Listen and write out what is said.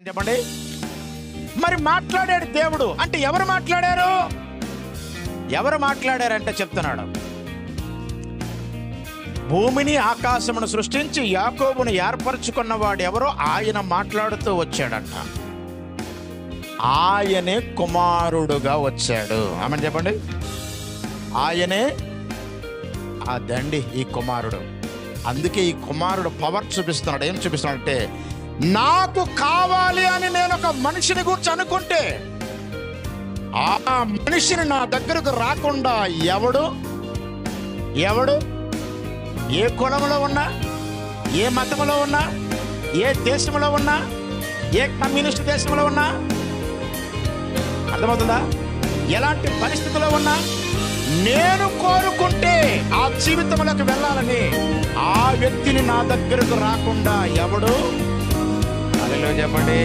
చెప్పండి. మరి మాట్లాడాడు దేవుడు అంటే ఎవరు మాట్లాడారు? ఎవరు మాట్లాడారంటే చెప్తున్నాడు, భూమిని ఆకాశమును సృష్టించి యాకోబును ఏర్పరచుకున్నవాడు ఎవరో ఆయన మాట్లాడుతూ వచ్చాడంట. ఆయనే కుమారుడుగా వచ్చాడు. ఆమెను చెప్పండి. ఆయనే అదండి ఈ కుమారుడు. అందుకే ఈ కుమారుడు పవర్ చూపిస్తున్నాడు. ఏం చూపిస్తున్నాడు అంటే, నాకు కావాలి అని నేను ఒక మనిషిని గురించి అనుకుంటే ఆ మనిషిని నా దగ్గరకు రాకుండా ఎవడు ఏ కులంలో ఉన్నా, ఏ మతంలో ఉన్నా, ఏ దేశంలో ఉన్నా, ఏ కమ్యూనిస్ట్ దేశంలో ఉన్నా, అర్థమవుతుందా? ఎలాంటి పరిస్థితుల్లో ఉన్నా నేను కోరుకుంటే ఆ జీవితంలోకి వెళ్ళాలని ఆ వ్యక్తిని నా దగ్గరకు రాకుండా ఎవడు? హల్లెలూయా చెప్పండి.